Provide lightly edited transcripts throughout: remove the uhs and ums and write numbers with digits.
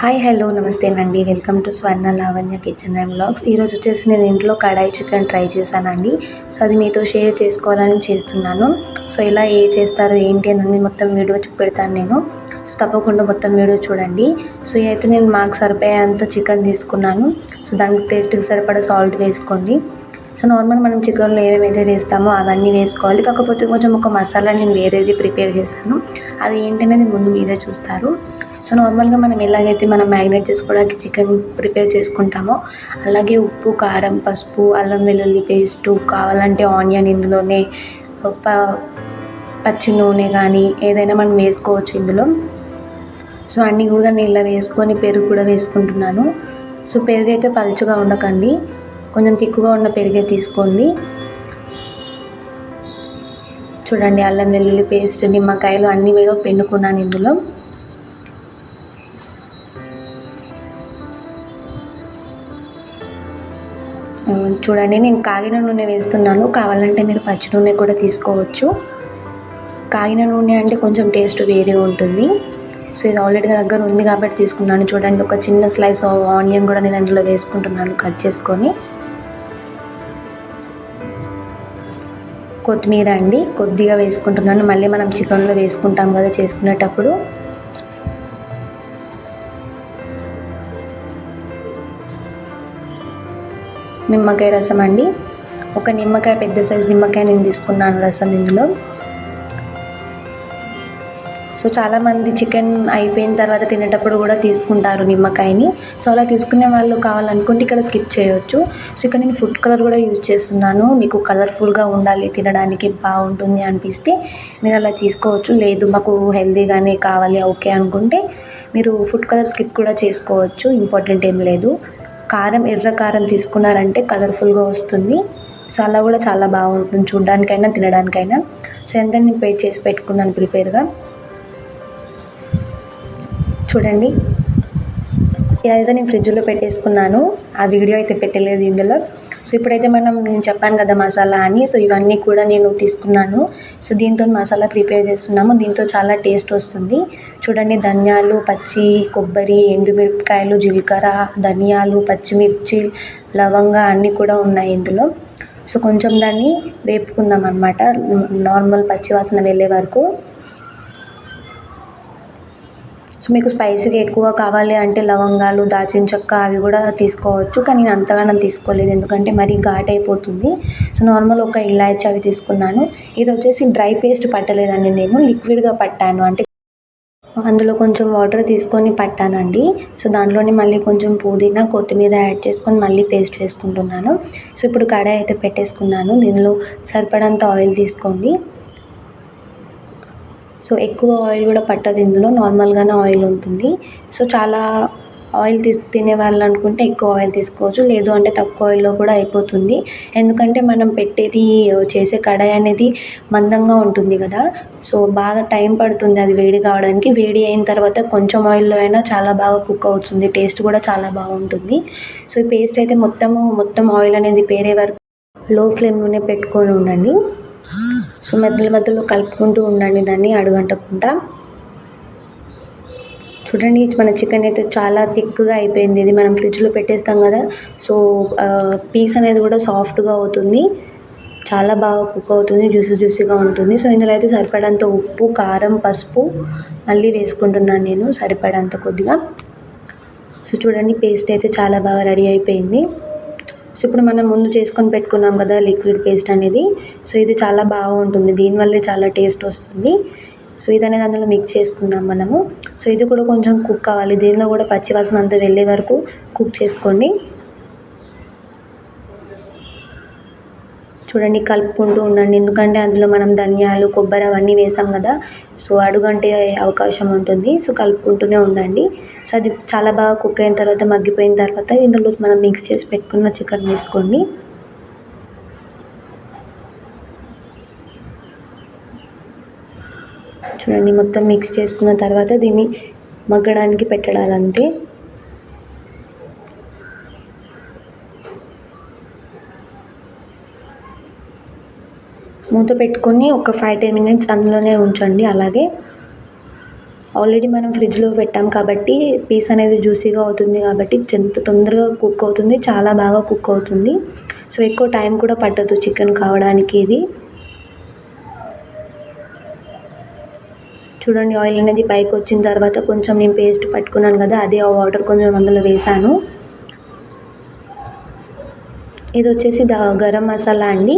Hi hello నమస్తే అండి. Welcome to Swarna Lavanya kitchen and vlogs. ఈరోజు వచ్చేసి నేను ఇంట్లో కడాయి చికెన్ ట్రై చేశానండి. సో అది మీతో షేర్ చేసుకోవాలని చేస్తున్నాను. సో ఎలా చేస్తారు ఏంటి అని మొత్తం వీడియో పెడతాను నేను. సో తప్పకుండా మొత్తం వీడియో చూడండి. సో అయితే నేను మాకు సరిపోయేంత చికెన్ తీసుకున్నాను. సో దానికి టేస్ట్కి సరిపడా సాల్ట్ వేసుకోండి. సో నార్మల్ మనం చికెన్లో ఏమేమైతే వేస్తామో అవన్నీ వేసుకోవాలి. కాకపోతే కొంచెం ఒక మసాలా నేను వేరేది ప్రిపేర్ చేశాను. అది ఏంటనేది ముందు మీరే చూస్తారు. సో నార్మల్గా మనం ఎలాగైతే మనం మ్యారినేట్ చేసుకోవడానికి చికెన్ ప్రిపేర్ చేసుకుంటామో అలాగే ఉప్పు, కారం, పసుపు, అల్లం వెల్లుల్లి పేస్టు, కావాలంటే ఆనియన్ ఇందులోనే పచ్చి నూనె కానీ ఏదైనా మనం వేసుకోవచ్చు ఇందులో. సో అన్నీ కూడా నేను ఇలా వేసుకొని పెరుగు కూడా వేసుకుంటున్నాను. సో పెరుగు అయితే పలుచగా ఉండకండి, కొంచెం తిక్కుగా ఉన్న పెరుగే తీసుకోండి. చూడండి అల్లం వెల్లుల్లి పేస్ట్, నిమ్మకాయలు అన్నీ కూడా పిండుకున్నాను ఇందులో. చూడండి నేను కాగిన నూనె వేస్తున్నాను. కావాలంటే మీరు పచ్చి నూనె కూడా తీసుకోవచ్చు. కాగిన నూనె అంటే కొంచెం టేస్ట్ వేరే ఉంటుంది. సో ఇది ఆల్రెడీ నా దగ్గర ఉంది కాబట్టి తీసుకున్నాను. చూడండి ఒక చిన్న స్లైస్ ఆనియన్ కూడా నేను అందులో వేసుకుంటున్నాను కట్ చేసుకొని. కొత్తిమీర అండి కొద్దిగా వేసుకుంటున్నాను, మళ్ళీ మనం చికెన్లో వేసుకుంటాం కదా చేసుకునేటప్పుడు. నిమ్మకాయ రసం అండి, ఒక నిమ్మకాయ పెద్ద సైజు నిమ్మకాయ నేను తీసుకున్నాను రసం ఇందులో. సో చాలామంది చికెన్ అయిపోయిన తర్వాత తినేటప్పుడు కూడా తీసుకుంటారు నిమ్మకాయని. సో అలా తీసుకునే వాళ్ళు కావాలనుకుంటే ఇక్కడ స్కిప్ చేయవచ్చు. సో ఇక్కడ నేను ఫుడ్ కలర్ కూడా యూజ్ చేస్తున్నాను. మీకు కలర్ఫుల్గా ఉండాలి, తినడానికి బాగుంటుంది అనిపిస్తే మీరు అలా తీసుకోవచ్చు. లేదు మాకు హెల్తీగానే కావాలి ఓకే అనుకుంటే మీరు ఫుడ్ కలర్ స్కిప్ కూడా చేసుకోవచ్చు, ఇంపార్టెంట్ ఏం లేదు. కారం ఎర్ర కారం తీసుకున్నారంటే కలర్ఫుల్గా వస్తుంది. సో అలా కూడా చాలా బాగుంటుంది చూడడానికైనా తినడానికైనా. సో ఎంత నేను పేస్ట్ చేసి పెట్టుకున్నాను ప్రిపేర్గా. చూడండి ఇదైతే నేను ఫ్రిడ్జ్లో పెట్టేసుకున్నాను, ఆ వీడియో అయితే పెట్టలేదు ఇందులో. సో ఇప్పుడైతే నేను చెప్పాను కదా మసాలా అని, సో ఇవన్నీ కూడా నేను తీసుకున్నాను. సో దీంతో మసాలా ప్రిపేర్ చేస్తున్నాము, దీంతో చాలా టేస్ట్ వస్తుంది. చూడండి ధనియాలు, పచ్చి కొబ్బరి, ఎండుమిరపకాయలు, జీలకర్ర, ధనియాలు, పచ్చిమిర్చి, లవంగా అన్నీ కూడా ఉన్నాయి ఇందులో. సో కొంచెం దాన్ని వేపుకుందాం అన్నమాట, నార్మల్ పచ్చి వాసన వెళ్ళే వరకు. సో మీకు స్పైసీగా ఎక్కువ కావాలి అంటే లవంగాలు, దాల్చిన చెక్క అవి కూడా తీసుకోవచ్చు. కానీ నేను అంతగానం తీసుకోలేదు ఎందుకంటే మరీ ఘాట్ అయిపోతుంది. సో నార్మల్ ఒక ఇలాచీ అవి తీసుకున్నాను. ఇది వచ్చేసి డ్రై పేస్ట్ పట్టలేదండి, నేను లిక్విడ్గా పట్టాను. అంటే అందులో కొంచెం వాటర్ తీసుకొని పట్టానండి. సో దాంట్లోనే మళ్ళీ కొంచెం పుదీనా, కొత్తిమీర యాడ్ చేసుకొని మళ్ళీ పేస్ట్ వేసుకుంటున్నాను. సో ఇప్పుడు కడాయి అయితే పెట్టేసుకున్నాను, దీనిలో సరిపడంత ఆయిల్ తీసుకోండి. సో ఎక్కువ ఆయిల్ కూడా పట్టదు ఇందులో, నార్మల్గానే ఆయిల్ ఉంటుంది. సో చాలా ఆయిల్ తినే వాళ్ళు అనుకుంటే ఎక్కువ ఆయిల్ తీసుకోవచ్చు, లేదు అంటే తక్కువ ఆయిల్లో కూడా అయిపోతుంది. ఎందుకంటే మనం చేసే కడాయి అనేది మందంగా ఉంటుంది కదా. సో బాగా టైం పడుతుంది అది వేడి కావడానికి. వేడి అయిన తర్వాత కొంచెం ఆయిల్లో అయినా చాలా బాగా కుక్ అవుతుంది, టేస్ట్ కూడా చాలా బాగుంటుంది. సో ఈ పేస్ట్ అయితే మొత్తం ఆయిల్ అనేది పేరే వరకు లో ఫ్లేమ్లోనే పెట్టుకొని ఉండండి. సో మధ్యలో కలుపుకుంటూ ఉండండి దాన్ని అడుగంటకుండా. చూడండి మన చికెన్ అయితే చాలా థిక్గా అయిపోయింది. ఇది మనం ఫ్రిడ్జ్లో పెట్టేస్తాం కదా, సో పీస్ అనేది కూడా సాఫ్ట్గా అవుతుంది, చాలా బాగా కుక్ అవుతుంది, జ్యూసీగా ఉంటుంది. సో ఇందులో అయితే సరిపడంత ఉప్పు, కారం, పసుపు మళ్ళీ వేసుకుంటున్నాను నేను సరిపడంత కొద్దిగా. సో చూడండి పేస్ట్ అయితే చాలా బాగా రెడీ అయిపోయింది. సో ఇప్పుడు మనం ముందు చేసుకొని పెట్టుకున్నాం కదా లిక్విడ్ పేస్ట్ అనేది, సో ఇది చాలా బాగుంటుంది, దీనివల్లే చాలా టేస్ట్ వస్తుంది. సో ఇది అనేది అందులో మిక్స్ చేసుకుందాం మనము. సో ఇది కూడా కొంచెం కుక్ కావాలి, దీనిలో కూడా పచ్చి వాసన అంతా వెళ్ళే వరకు కుక్ చేసుకోండి. చూడండి కలుపుకుంటూ ఉండండి, ఎందుకంటే అందులో మనం ధనియాలు, కొబ్బరి అవన్నీ వేసాం కదా, సో అడుగంటే అవకాశం ఉంటుంది. సో కలుపుకుంటూనే ఉండండి. సో అది చాలా బాగా కుక్ అయిన తర్వాత, మగ్గిపోయిన తర్వాత ఇందులో మనం మిక్స్ చేసి పెట్టుకున్న చికెన్ వేసుకోండి. చూడండి మొత్తం మిక్స్ చేసుకున్న తర్వాత దీన్ని మగ్గడానికి పెట్టడాలంతే. మూత పెట్టుకొని ఒక 5-10 మినిట్స్ అందులోనే ఉంచండి. అలాగే ఆల్రెడీ మనం ఫ్రిడ్జ్లో పెట్టాం కాబట్టి పీస్ అనేది జ్యూసీగా అవుతుంది కాబట్టి ఎంత తొందరగా కుక్ అవుతుంది, చాలా బాగా కుక్ అవుతుంది. సో ఎక్కువ టైం కూడా పట్టదు చికెన్ కావడానికి ఇది. చూడండి ఆయిల్ అనేది పైకి వచ్చిన తర్వాత కొంచెం నేను పేస్ట్ పట్టుకున్నాను కదా, అదే ఆ వాటర్ కొంచెం అందులో వేసాను. ఇది వచ్చేసి గరం మసాలా అండి.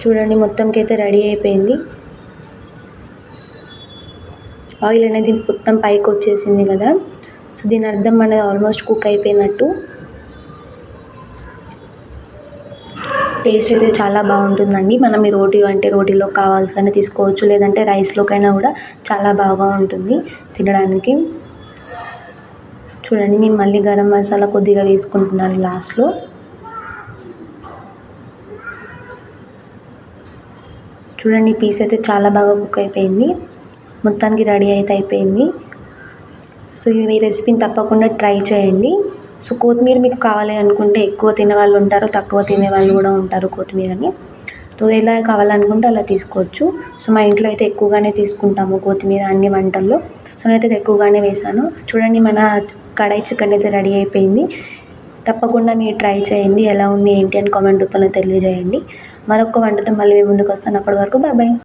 చూడండి మొత్తంకి అయితే రెడీ అయిపోయింది. ఆయిల్ అనేది మొత్తం పైకి వచ్చేసింది కదా, సో దీని అర్థం అనేది ఆల్మోస్ట్ కుక్ అయిపోయినట్టు. టేస్ట్ అయితే చాలా బాగుంటుందండి. మనం ఈ రోటీ అంటే రోటీలో కావాల్సిన తీసుకోవచ్చు, లేదంటే రైస్లోకైనా కూడా చాలా బాగా ఉంటుంది తినడానికి. చూడండి నేను మళ్ళీ గరం మసాలా కొద్దిగా వేసుకుంటున్నాను లాస్ట్లో. చూడండి పీస్ అయితే చాలా బాగా కుక్ అయిపోయింది, మొత్తానికి రెడీ అయితే అయిపోయింది. సో ఈ రెసిపీని తప్పకుండా ట్రై చేయండి. సో కొత్తిమీర మీకు కావాలి అనుకుంటే ఎక్కువ తినేవాళ్ళు ఉంటారు, తక్కువ తినేవాళ్ళు కూడా ఉంటారు కొత్తిమీరని. సో ఎలా కావాలనుకుంటే అలా తీసుకోవచ్చు. సో మా ఇంట్లో అయితే ఎక్కువగానే తీసుకుంటాము కొత్తిమీర అన్ని వంటల్లో. సో నేనైతే ఎక్కువగానే వేసాను. చూడండి మన కడాయి చికెన్ అయితే రెడీ అయిపోయింది. తప్పకుండా మీరు ట్రై చేయండి, ఎలా ఉంది ఏంటి అని కామెంట్ రూపంలో తెలియజేయండి. మరొక వంటతో మళ్ళీ మీ ముందుకు వస్తాను. అప్పటి వరకు బాయ్ బాయ్.